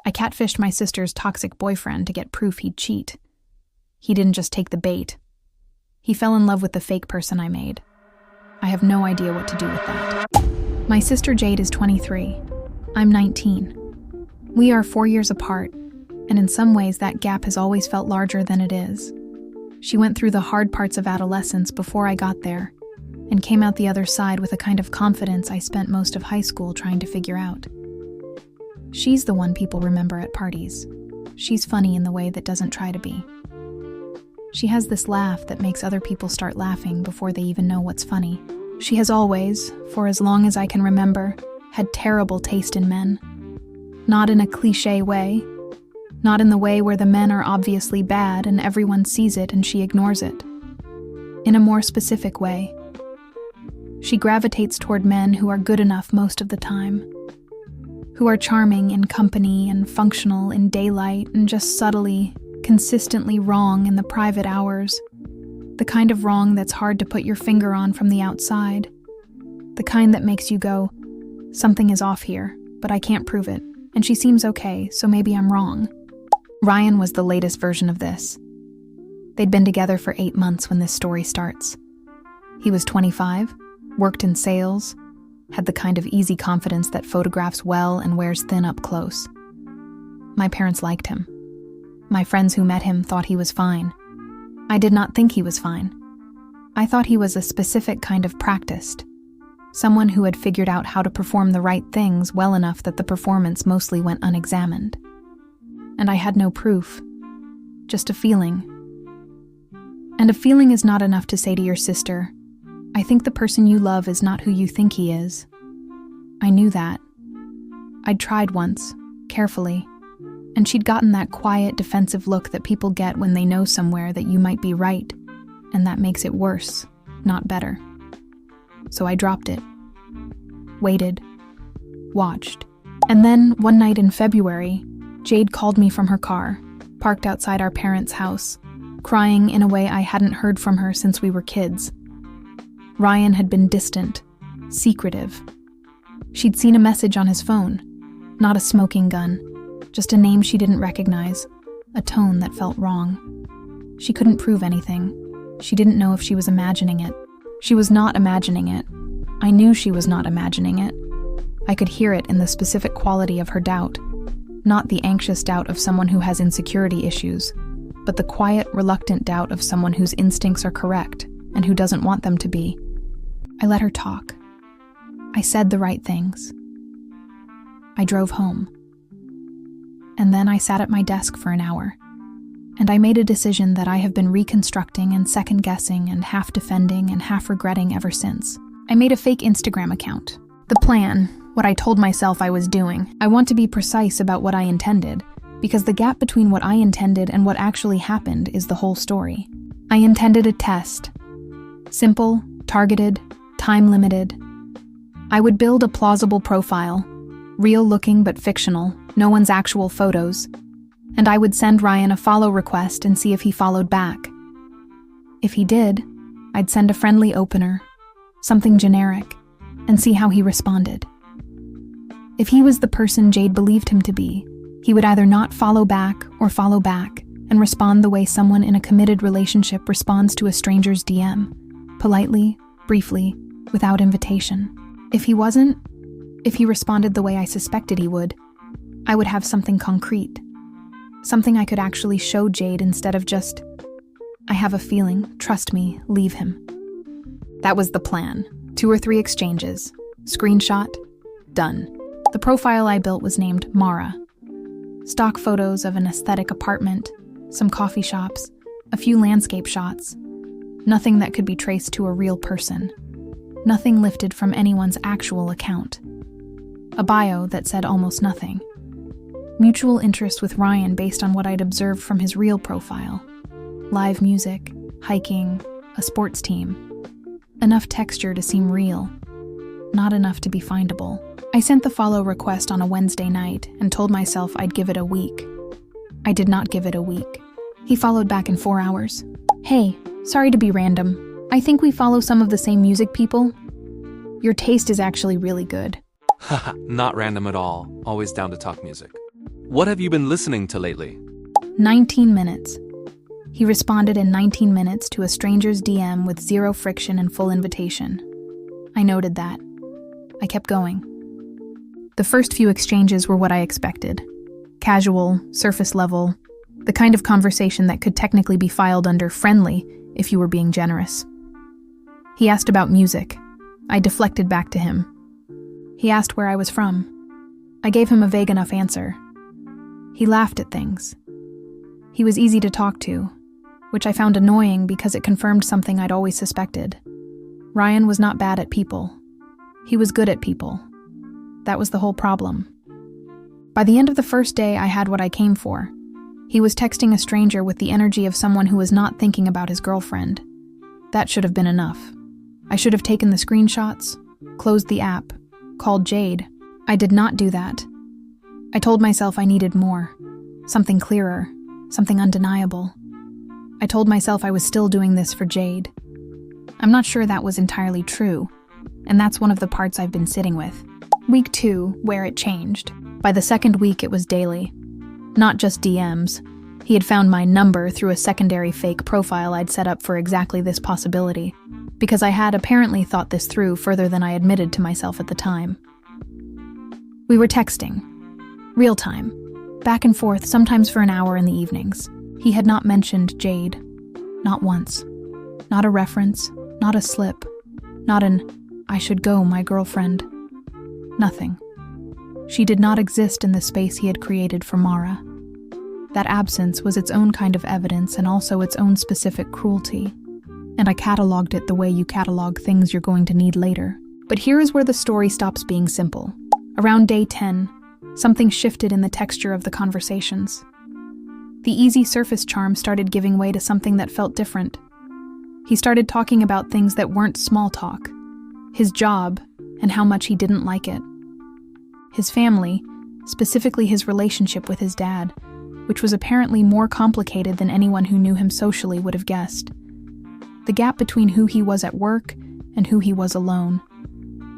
I catfished my sister's toxic boyfriend to get proof he'd cheat. He didn't just take the bait. He fell in love with the fake person I made. I have no idea what to do with that. My sister Jade is 23. I'm 19. We are 4 years apart, and in some ways that gap has always felt larger than it is. She went through the hard parts of adolescence before I got there, and came out the other side with a kind of confidence I spent most of high school trying to figure out. She's the one people remember at parties. She's funny in the way that doesn't try to be. She has this laugh that makes other people start laughing before they even know what's funny. She has always, for as long as I can remember, had terrible taste in men. Not in a cliché way. Not in the way where the men are obviously bad and everyone sees it and she ignores it. In a more specific way. She gravitates toward men who are good enough most of the time. Who are charming in company and functional in daylight and just subtly, consistently wrong in the private hours. The kind of wrong that's hard to put your finger on from the outside. The kind that makes you go, something is off here, but I can't prove it, and she seems okay, so maybe I'm wrong. Ryan was the latest version of this. They'd been together for 8 months when this story starts. He was 25, worked in sales, had the kind of easy confidence that photographs well and wears thin up close. My parents liked him. My friends who met him thought he was fine. I did not think he was fine. I thought he was a specific kind of practiced. Someone who had figured out how to perform the right things well enough that the performance mostly went unexamined. And I had no proof. Just a feeling. And a feeling is not enough to say to your sister, I think the person you love is not who you think he is. I knew that. I'd tried once, carefully, and she'd gotten that quiet, defensive look that people get when they know somewhere that you might be right, and that makes it worse, not better. So I dropped it. Waited. Watched. And then, one night in February, Jade called me from her car, parked outside our parents' house, crying in a way I hadn't heard from her since we were kids. Ryan had been distant, secretive. She'd seen a message on his phone, not a smoking gun, just a name she didn't recognize, a tone that felt wrong. She couldn't prove anything. She didn't know if she was imagining it. She was not imagining it. I knew she was not imagining it. I could hear it in the specific quality of her doubt, not the anxious doubt of someone who has insecurity issues, but the quiet, reluctant doubt of someone whose instincts are correct and who doesn't want them to be. I let her talk. I said the right things. I drove home. And then I sat at my desk for an hour. And I made a decision that I have been reconstructing and second-guessing and half-defending and half-regretting ever since. I made a fake Instagram account. The plan, what I told myself I was doing, I want to be precise about what I intended, because the gap between what I intended and what actually happened is the whole story. I intended a test. Simple, targeted, time-limited. I would build a plausible profile, real-looking but fictional, no one's actual photos, and I would send Ryan a follow request and see if he followed back. If he did, I'd send a friendly opener, something generic, and see how he responded. If he was the person Jade believed him to be, he would either not follow back or follow back and respond the way someone in a committed relationship responds to a stranger's DM, politely, briefly, without invitation. If he wasn't, if he responded the way I suspected he would, I would have something concrete. Something I could actually show Jade instead of just, I have a feeling, trust me, leave him. That was the plan. 2 or 3 exchanges. Screenshot. Done. The profile I built was named Mara. Stock photos of an aesthetic apartment, some coffee shops, a few landscape shots. Nothing that could be traced to a real person. Nothing lifted from anyone's actual account. A bio that said almost nothing. Mutual interest with Ryan based on what I'd observed from his real profile. Live music, hiking, a sports team. Enough texture to seem real. Not enough to be findable. I sent the follow request on a Wednesday night and told myself I'd give it a week. I did not give it a week. He followed back in 4 hours. Hey, sorry to be random. I think we follow some of the same music people. Your taste is actually really good. Haha, not random at all. Always down to talk music. What have you been listening to lately? 19 minutes. He responded in 19 minutes to a stranger's DM with zero friction and full invitation. I noted that. I kept going. The first few exchanges were what I expected. Casual, surface level, the kind of conversation that could technically be filed under friendly if you were being generous. He asked about music. I deflected back to him. He asked where I was from. I gave him a vague enough answer. He laughed at things. He was easy to talk to, which I found annoying because it confirmed something I'd always suspected. Ryan was not bad at people. He was good at people. That was the whole problem. By the end of the first day, I had what I came for. He was texting a stranger with the energy of someone who was not thinking about his girlfriend. That should have been enough. I should have taken the screenshots, closed the app, called Jade. I did not do that. I told myself I needed more. Something clearer, something undeniable. I told myself I was still doing this for Jade. I'm not sure that was entirely true, and that's one of the parts I've been sitting with. Week 2, where it changed. By the second week, it was daily. Not just DMs. He had found my number through a secondary fake profile I'd set up for exactly this possibility, because I had apparently thought this through further than I admitted to myself at the time. We were texting. Real time. Back and forth, sometimes for an hour in the evenings. He had not mentioned Jade. Not once. Not a reference. Not a slip. Not an, I should go, my girlfriend. Nothing. She did not exist in the space he had created for Mara. That absence was its own kind of evidence and also its own specific cruelty. And I cataloged it the way you catalog things you're going to need later. But here is where the story stops being simple. Around day 10, something shifted in the texture of the conversations. The easy surface charm started giving way to something that felt different. He started talking about things that weren't small talk. His job, and how much he didn't like it. His family, specifically his relationship with his dad, which was apparently more complicated than anyone who knew him socially would have guessed. The gap between who he was at work and who he was alone.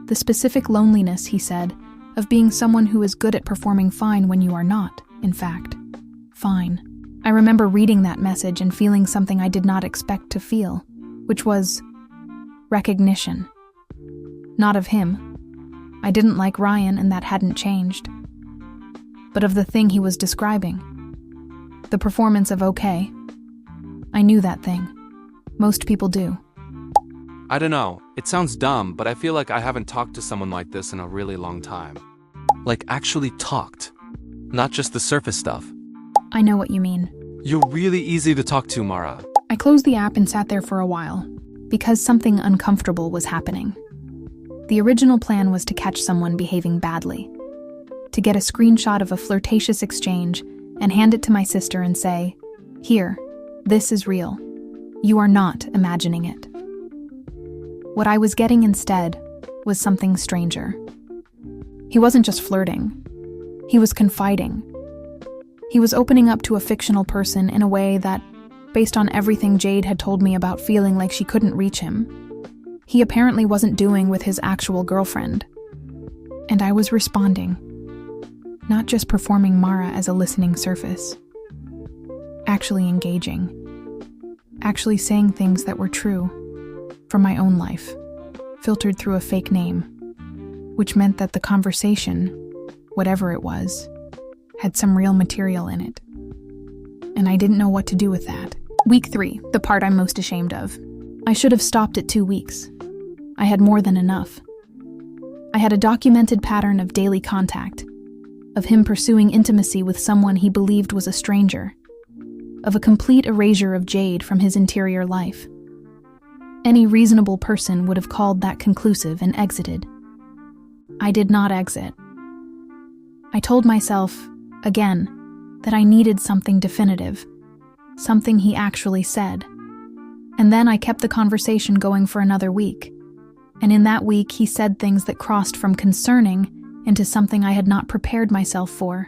The specific loneliness, he said, of being someone who is good at performing fine when you are not, in fact, fine. I remember reading that message and feeling something I did not expect to feel, which was recognition. Not of him. I didn't like Ryan, and that hadn't changed. But of the thing he was describing. The performance of okay. I knew that thing. Most people do. I don't know, it sounds dumb, but I feel like I haven't talked to someone like this in a really long time. Like actually talked. Not just the surface stuff. I know what you mean. You're really easy to talk to, Mara. I closed the app and sat there for a while, because something uncomfortable was happening. The original plan was to catch someone behaving badly. To get a screenshot of a flirtatious exchange and hand it to my sister and say, "Here, this is real. You are not imagining it." What I was getting instead was something stranger. He wasn't just flirting. He was confiding. He was opening up to a fictional person in a way that, based on everything Jade had told me about feeling like she couldn't reach him, he apparently wasn't doing with his actual girlfriend. And I was responding. Not just performing Mara as a listening surface. Actually engaging. Actually saying things that were true. From my own life. Filtered through a fake name. Which meant that the conversation, whatever it was, had some real material in it. And I didn't know what to do with that. Week 3, the part I'm most ashamed of. I should have stopped at 2 weeks. I had more than enough. I had a documented pattern of daily contact, of him pursuing intimacy with someone he believed was a stranger, of a complete erasure of Jade from his interior life. Any reasonable person would have called that conclusive and exited. I did not exit. I told myself, again, that I needed something definitive, something he actually said. And then I kept the conversation going for another week. And in that week, he said things that crossed from concerning into something I had not prepared myself for.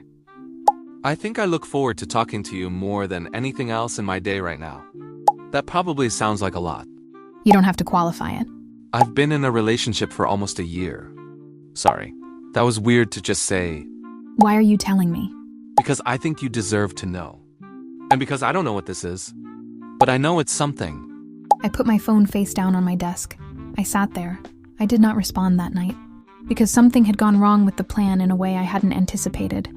I think I look forward to talking to you more than anything else in my day right now. That probably sounds like a lot. You don't have to qualify it. I've been in a relationship for almost a year. Sorry, that was weird to just say. Why are you telling me? Because I think you deserve to know. And because I don't know what this is. But I know it's something. I put my phone face down on my desk. I sat there. I did not respond that night, because something had gone wrong with the plan in a way I hadn't anticipated.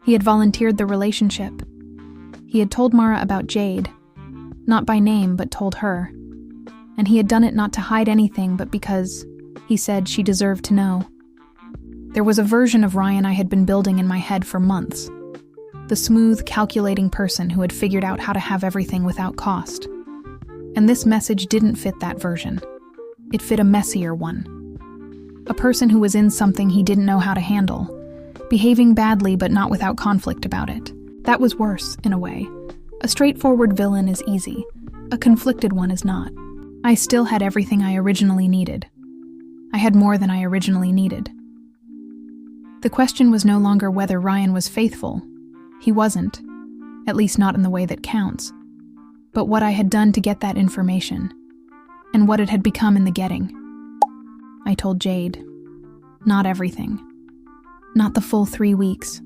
He had volunteered the relationship. He had told Mara about Jade, not by name, but told her. And he had done it not to hide anything, but because, he said, she deserved to know. There was a version of Ryan I had been building in my head for months. The smooth, calculating person who had figured out how to have everything without cost. And this message didn't fit that version. It fit a messier one. A person who was in something he didn't know how to handle, behaving badly but not without conflict about it. That was worse, in a way. A straightforward villain is easy. A conflicted one is not. I still had everything I originally needed. I had more than I originally needed. The question was no longer whether Ryan was faithful. He wasn't, at least not in the way that counts. But what I had done to get that information, and what it had become in the getting. I told Jade. Not everything. Not the full 3 weeks.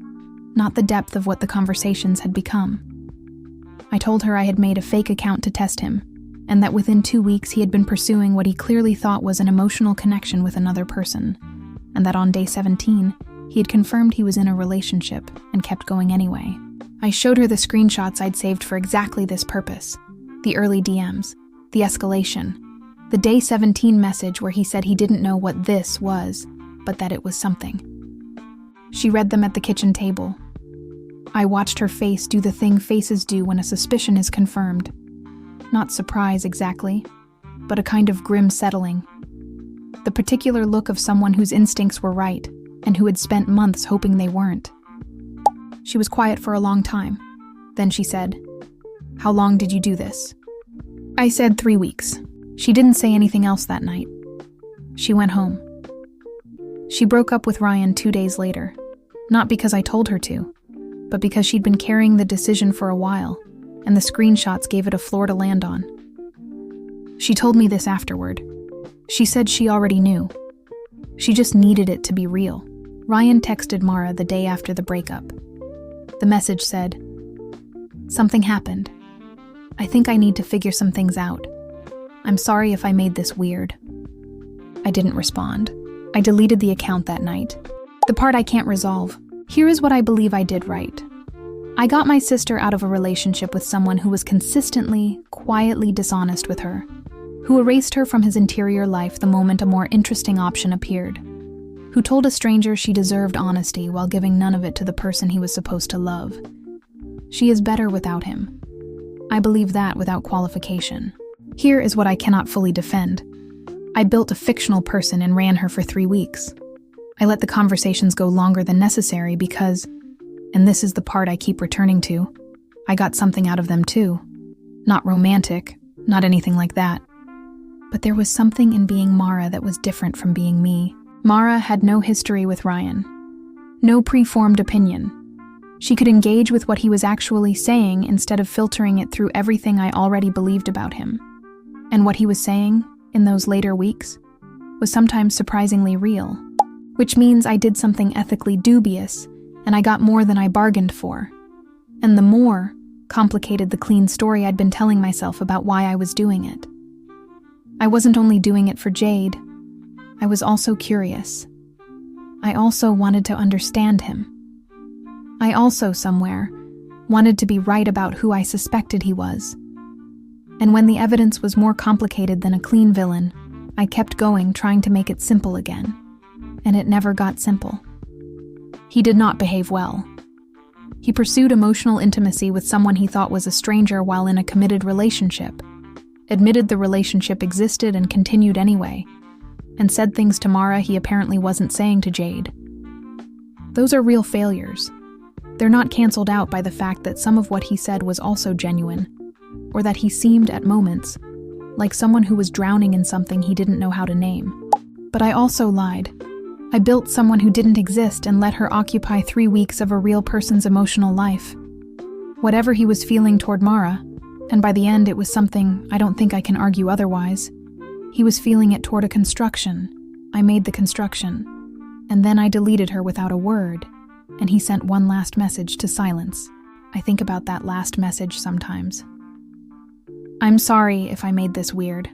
Not the depth of what the conversations had become. I told her I had made a fake account to test him, and that within 2 weeks he had been pursuing what he clearly thought was an emotional connection with another person, and that on day 17, he had confirmed he was in a relationship and kept going anyway. I showed her the screenshots I'd saved for exactly this purpose. The early DMs, the escalation, the day 17 message where he said he didn't know what this was, but that it was something. She read them at the kitchen table. I watched her face do the thing faces do when a suspicion is confirmed. Not surprise exactly, but a kind of grim settling. The particular look of someone whose instincts were right, and who had spent months hoping they weren't. She was quiet for a long time. Then she said, "How long did you do this?" I said 3 weeks. She didn't say anything else that night. She went home. She broke up with Ryan 2 days later, not because I told her to, but because she'd been carrying the decision for a while, and the screenshots gave it a floor to land on. She told me this afterward. She said she already knew. She just needed it to be real. Ryan texted Mara the day after the breakup. The message said, "Something happened. I think I need to figure some things out. I'm sorry if I made this weird." I didn't respond. I deleted the account that night. The part I can't resolve. Here is what I believe I did right. I got my sister out of a relationship with someone who was consistently, quietly dishonest with her, who erased her from his interior life the moment a more interesting option appeared, who told a stranger she deserved honesty while giving none of it to the person he was supposed to love. She is better without him. I believe that without qualification. Here is what I cannot fully defend. I built a fictional person and ran her for 3 weeks. I let the conversations go longer than necessary because, and this is the part I keep returning to, I got something out of them too. Not romantic, not anything like that. But there was something in being Mara that was different from being me. Mara had no history with Ryan. No preformed opinion. She could engage with what he was actually saying instead of filtering it through everything I already believed about him. And what he was saying, in those later weeks, was sometimes surprisingly real. Which means I did something ethically dubious, and I got more than I bargained for. And the more complicated the clean story I'd been telling myself about why I was doing it. I wasn't only doing it for Jade, I was also curious. I also wanted to understand him. I also, somewhere, wanted to be right about who I suspected he was. And when the evidence was more complicated than a clean villain, I kept going, trying to make it simple again. And it never got simple. He did not behave well. He pursued emotional intimacy with someone he thought was a stranger while in a committed relationship, admitted the relationship existed and continued anyway, and said things to Mara he apparently wasn't saying to Jade. Those are real failures. They're not canceled out by the fact that some of what he said was also genuine, or that he seemed, at moments, like someone who was drowning in something he didn't know how to name. But I also lied. I built someone who didn't exist and let her occupy 3 weeks of a real person's emotional life. Whatever he was feeling toward Mara, and by the end it was something I don't think I can argue otherwise, he was feeling it toward a construction. I made the construction, and then I deleted her without a word, and he sent one last message to silence. I think about that last message sometimes. I'm sorry if I made this weird.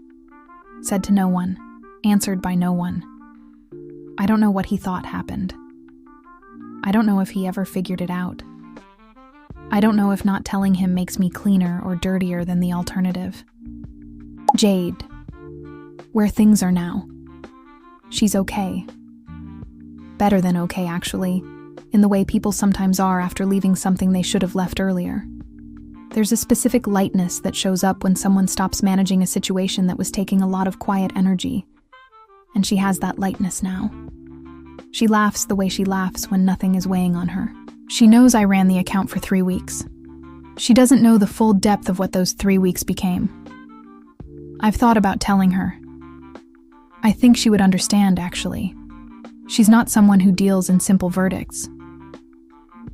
Said to no one, answered by no one. I don't know what he thought happened. I don't know if he ever figured it out. I don't know if not telling him makes me cleaner or dirtier than the alternative. Jade. Where things are now. She's okay. Better than okay, actually, in the way people sometimes are after leaving something they should have left earlier. There's a specific lightness that shows up when someone stops managing a situation that was taking a lot of quiet energy, and she has that lightness now. She laughs the way she laughs when nothing is weighing on her. She knows I ran the account for 3 weeks. She doesn't know the full depth of what those 3 weeks became. I've thought about telling her. I think she would understand, actually. She's not someone who deals in simple verdicts.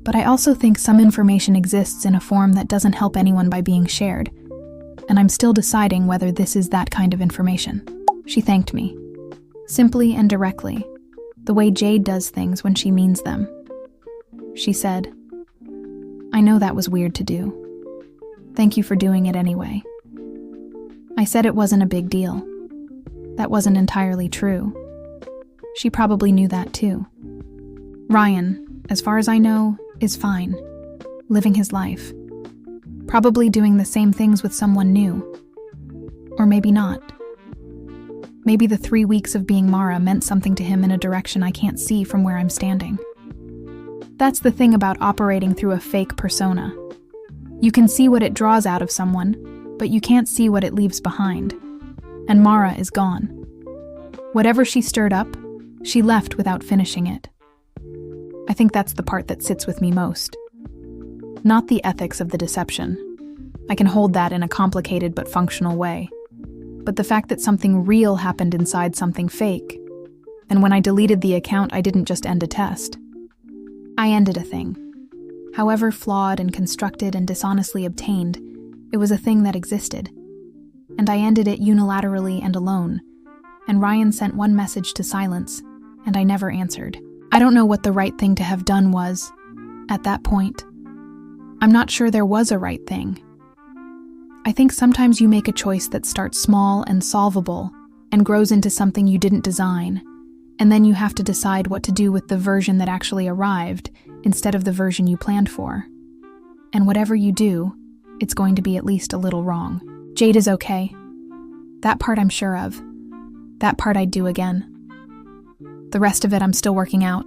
But I also think some information exists in a form that doesn't help anyone by being shared, and I'm still deciding whether this is that kind of information. She thanked me. Simply and directly, the way Jade does things when she means them. She said, I know that was weird to do. Thank you for doing it anyway. I said it wasn't a big deal. That wasn't entirely true. She probably knew that too. Ryan, as far as I know, is fine, living his life. Probably doing the same things with someone new. Or maybe not. Maybe the 3 weeks of being Mara meant something to him in a direction I can't see from where I'm standing. That's the thing about operating through a fake persona. You can see what it draws out of someone, but you can't see what it leaves behind. And Mara is gone. Whatever she stirred up, she left without finishing it. I think that's the part that sits with me most. Not the ethics of the deception. I can hold that in a complicated but functional way. But the fact that something real happened inside something fake. And when I deleted the account, I didn't just end a test. I ended a thing. However flawed and constructed and dishonestly obtained, it was a thing that existed. And I ended it unilaterally and alone. And Ryan sent one message to silence, and I never answered. I don't know what the right thing to have done was, at that point. I'm not sure there was a right thing. I think sometimes you make a choice that starts small and solvable, and grows into something you didn't design, and then you have to decide what to do with the version that actually arrived, instead of the version you planned for. And whatever you do, it's going to be at least a little wrong. Jade is okay. That part I'm sure of. That part I'd do again. The rest of it I'm still working out.